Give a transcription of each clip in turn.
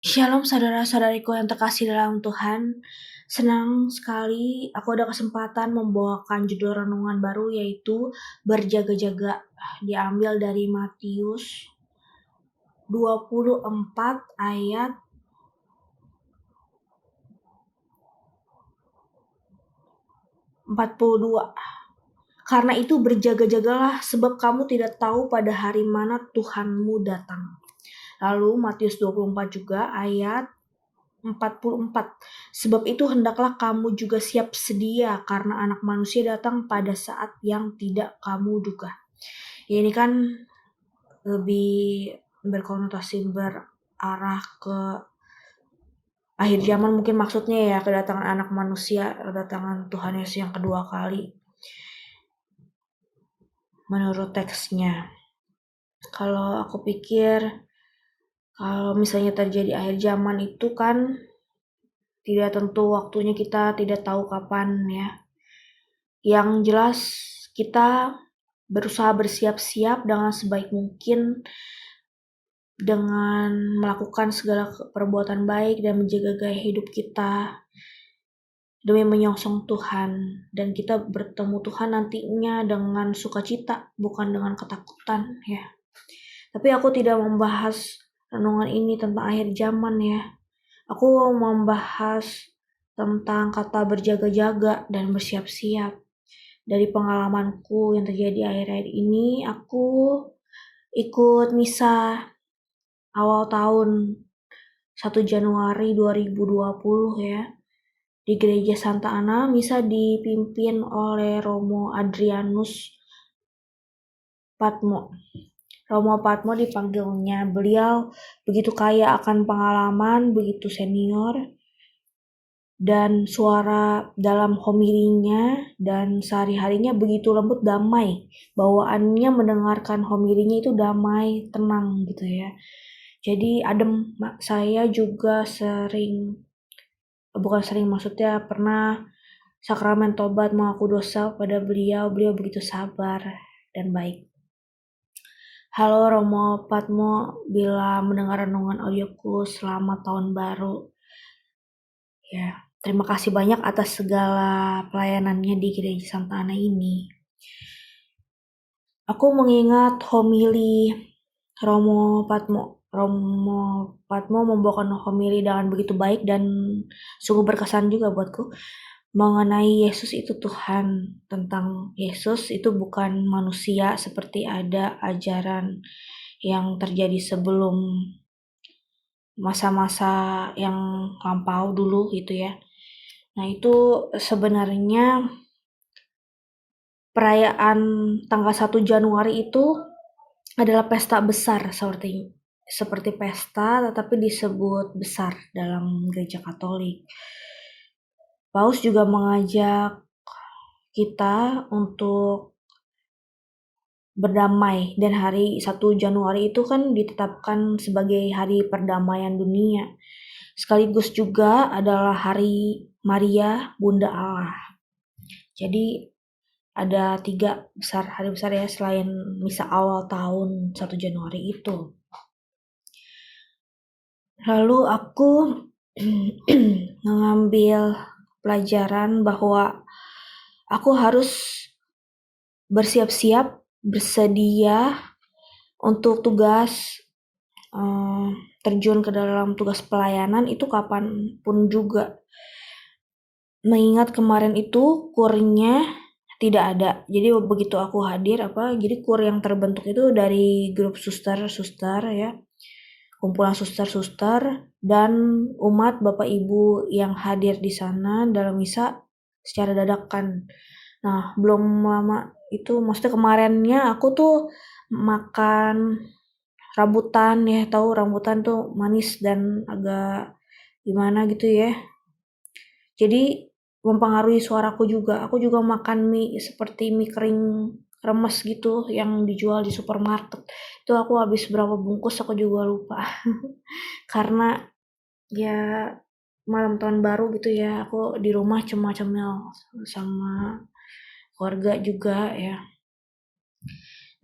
Shalom saudara-saudariku yang terkasih dalam Tuhan. Senang sekali aku ada kesempatan membawakan judul renungan baru yaitu berjaga-jaga. Diambil dari Matius 24 ayat 42. Karena itu berjaga-jagalah sebab kamu tidak tahu pada hari mana Tuhanmu datang. Lalu Matius 24 juga ayat 44. Sebab itu hendaklah kamu juga siap sedia karena anak manusia datang pada saat yang tidak kamu duga. Ya, ini kan lebih berkonotasi berarah ke akhir zaman, mungkin maksudnya ya kedatangan anak manusia, kedatangan Tuhan Yesus yang kedua kali. Menurut teksnya, kalau aku pikir kalau misalnya terjadi akhir zaman itu kan tidak tentu waktunya, kita tidak tahu kapan ya. Yang jelas kita berusaha bersiap-siap dengan sebaik mungkin dengan melakukan segala perbuatan baik dan menjaga gaya hidup kita demi menyongsong Tuhan, dan kita bertemu Tuhan nantinya dengan sukacita, bukan dengan ketakutan ya. Tapi aku tidak membahas renungan ini tentang akhir zaman ya. Aku membahas tentang kata berjaga-jaga dan bersiap-siap. Dari pengalamanku yang terjadi akhir-akhir ini, aku ikut misa awal tahun 1 Januari 2020 ya, di Gereja Santa Ana. Misa dipimpin oleh Romo Adrianus Patmo. Romo Patmo dipanggilnya. Beliau begitu kaya akan pengalaman, begitu senior, dan suara dalam homilinya dan sehari-harinya begitu lembut, damai. Bawaannya mendengarkan homilinya itu damai, tenang gitu ya. Jadi adem. Saya juga maksudnya pernah sakramen tobat mengaku dosa pada beliau. Beliau begitu sabar dan baik. Halo Romo Patmo, bila mendengar renungan audioku, selamat tahun baru. Ya, terima kasih banyak atas segala pelayanannya di Gereja Santa Ana ini. Aku mengingat homili Romo Patmo. Romo Patmo membawakan homili dengan begitu baik dan sungguh berkesan juga buatku, mengenai Yesus itu Tuhan. Tentang Yesus itu bukan manusia seperti ada ajaran yang terjadi sebelum masa-masa yang lampau dulu gitu ya. Nah, itu sebenarnya perayaan tanggal 1 Januari itu adalah pesta besar, seperti pesta tetapi disebut besar dalam Gereja Katolik. Paus juga mengajak kita untuk berdamai, dan hari 1 Januari itu kan ditetapkan sebagai hari perdamaian dunia. Sekaligus juga adalah hari Maria Bunda Allah. Jadi ada 3 hari besar ya selain misa awal tahun 1 Januari itu. Lalu aku mengambil pelajaran bahwa aku harus bersiap-siap, bersedia untuk tugas, terjun ke dalam tugas pelayanan itu kapanpun juga. Mengingat kemarin itu kurnya tidak ada. Jadi begitu aku hadir jadi kur yang terbentuk itu dari grup suster-suster ya. Kumpulan suster-suster dan umat Bapak Ibu yang hadir di sana dalam misa secara dadakan. Nah, belum lama itu, maksudnya kemarinnya aku tuh makan rambutan ya, tahu rambutan tuh manis dan agak gimana gitu ya. Jadi mempengaruhi suaraku juga. Aku juga makan mie seperti mie kering remes gitu yang dijual di supermarket. Itu aku habis berapa bungkus aku juga lupa. Karena ya malam tahun baru gitu ya, aku di rumah cuma cemil sama keluarga juga ya.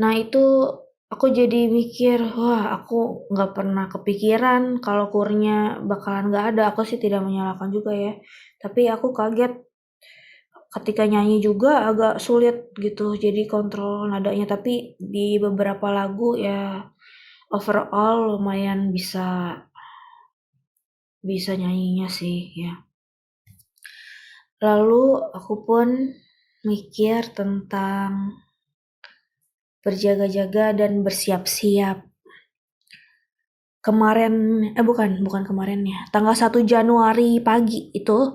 Nah, itu aku jadi mikir, wah aku nggak pernah kepikiran kalau kurnya bakalan nggak ada. Aku sih tidak menyalahkan juga ya, tapi aku kaget ketika nyanyi juga agak sulit gitu jadi kontrol nadanya, tapi di beberapa lagu ya overall lumayan bisa nyanyinya sih ya. Lalu aku pun mikir tentang berjaga-jaga dan bersiap-siap. Kemarin, bukan kemarin ya, tanggal 1 Januari pagi itu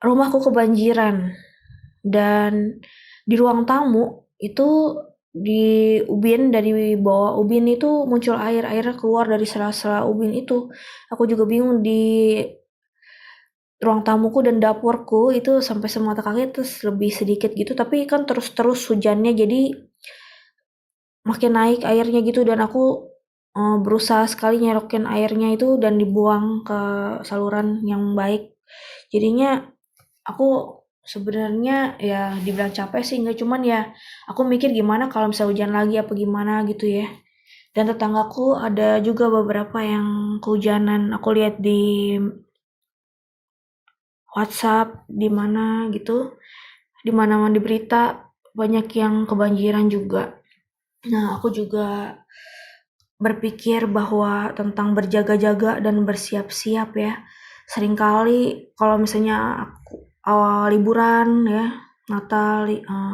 rumahku kebanjiran, dan di ruang tamu itu di ubin, dari bawah ubin itu muncul air keluar dari sela-sela ubin itu. Aku juga bingung, di ruang tamuku dan dapurku itu sampai semata kaki terus lebih sedikit gitu, tapi kan terus hujannya jadi makin naik airnya gitu, dan aku berusaha sekali nyerokin airnya itu dan dibuang ke saluran yang baik. Jadinya aku sebenarnya ya dibilang capek sih enggak, cuman ya aku mikir gimana kalau misalnya hujan lagi apa gimana gitu ya. Dan tetanggaku ada juga beberapa yang kehujanan, aku lihat di WhatsApp di mana gitu, di mana-mana di berita banyak yang kebanjiran juga. Nah, aku juga berpikir bahwa tentang berjaga-jaga dan bersiap-siap ya. Seringkali kalau misalnya aku awal liburan ya, Natal,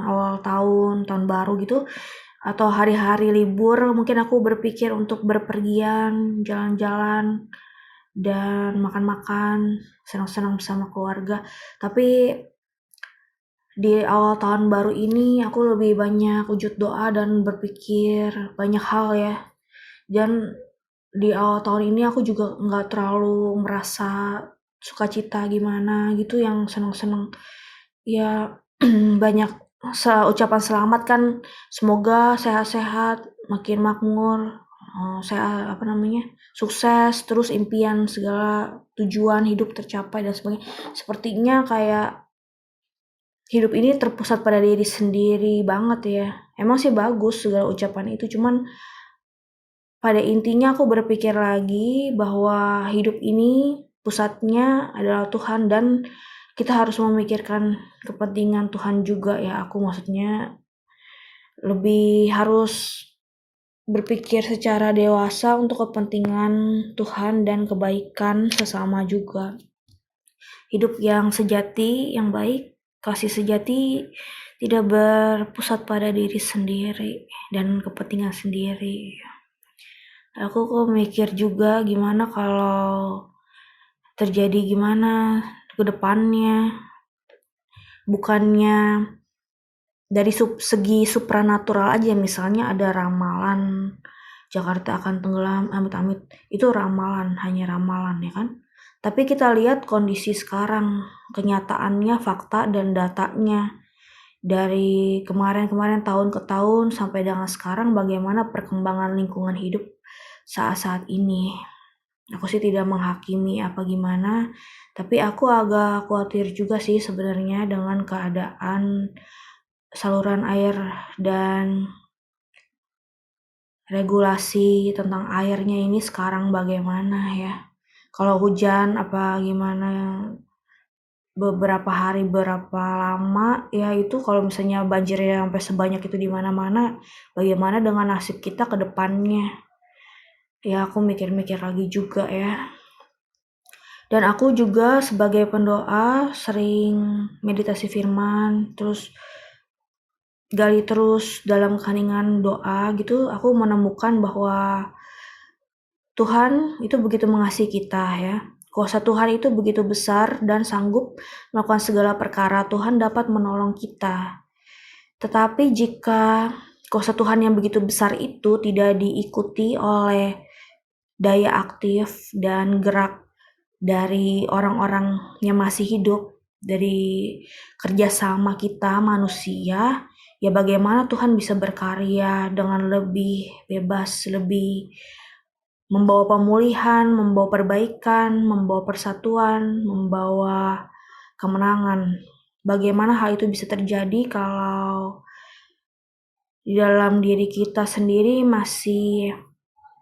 awal tahun baru gitu, atau hari-hari libur, mungkin aku berpikir untuk berpergian, jalan-jalan, dan makan-makan, senang-senang bersama keluarga. Tapi di awal tahun baru ini aku lebih banyak wujud doa dan berpikir banyak hal ya. Dan di awal tahun ini aku juga nggak terlalu merasa sukacita gimana gitu, yang senang-senang ya. Banyak ucapan selamat kan, semoga sehat-sehat, makin makmur, saya sukses, terus impian segala tujuan hidup tercapai dan sebagainya. Sepertinya kayak hidup ini terpusat pada diri sendiri banget ya. Emang sih bagus segala ucapan itu, cuman pada intinya aku berpikir lagi bahwa hidup ini pusatnya adalah Tuhan, dan kita harus memikirkan kepentingan Tuhan juga ya. Aku maksudnya lebih harus berpikir secara dewasa untuk kepentingan Tuhan dan kebaikan sesama juga. Hidup yang sejati, yang baik, kasih sejati tidak berpusat pada diri sendiri dan kepentingan sendiri. Aku kok mikir juga gimana kalau terjadi gimana ke depannya. Bukannya dari segi supranatural aja, misalnya ada ramalan Jakarta akan tenggelam, amit-amit, itu ramalan, hanya ramalan ya kan. Tapi kita lihat kondisi sekarang, kenyataannya, fakta dan datanya dari kemarin tahun ke tahun sampai dengan sekarang, bagaimana perkembangan lingkungan hidup saat-saat ini. Aku sih tidak menghakimi apa gimana, tapi aku agak khawatir juga sih sebenarnya dengan keadaan saluran air dan regulasi tentang airnya ini sekarang bagaimana ya. Kalau hujan apa gimana beberapa hari berapa lama ya, itu kalau misalnya banjirnya sampai sebanyak itu di mana-mana, bagaimana dengan nasib kita ke depannya. Ya aku mikir-mikir lagi juga ya. Dan aku juga sebagai pendoa sering meditasi firman, terus gali terus dalam keheningan doa gitu. Aku menemukan bahwa Tuhan itu begitu mengasihi kita ya. Kuasa Tuhan itu begitu besar dan sanggup melakukan segala perkara. Tuhan dapat menolong kita. Tetapi jika kuasa Tuhan yang begitu besar itu tidak diikuti oleh daya aktif dan gerak dari orang-orang yang masih hidup, dari kerjasama kita manusia, ya bagaimana Tuhan bisa berkarya dengan lebih bebas, lebih membawa pemulihan, membawa perbaikan, membawa persatuan, membawa kemenangan. Bagaimana hal itu bisa terjadi kalau di dalam diri kita sendiri masih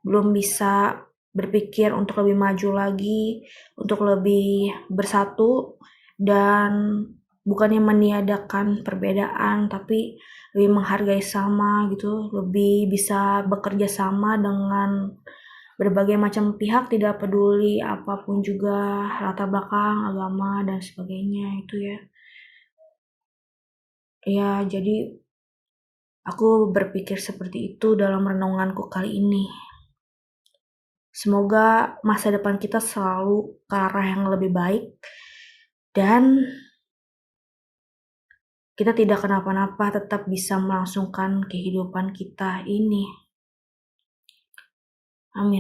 belum bisa berpikir untuk lebih maju lagi, untuk lebih bersatu, dan bukannya meniadakan perbedaan, tapi lebih menghargai sama gitu, lebih bisa bekerja sama dengan berbagai macam pihak, tidak peduli apapun juga latar belakang, agama, dan sebagainya itu ya. Ya, jadi aku berpikir seperti itu dalam renunganku kali ini. Semoga masa depan kita selalu ke arah yang lebih baik dan kita tidak kenapa-napa, tetap bisa melangsungkan kehidupan kita ini. Amin.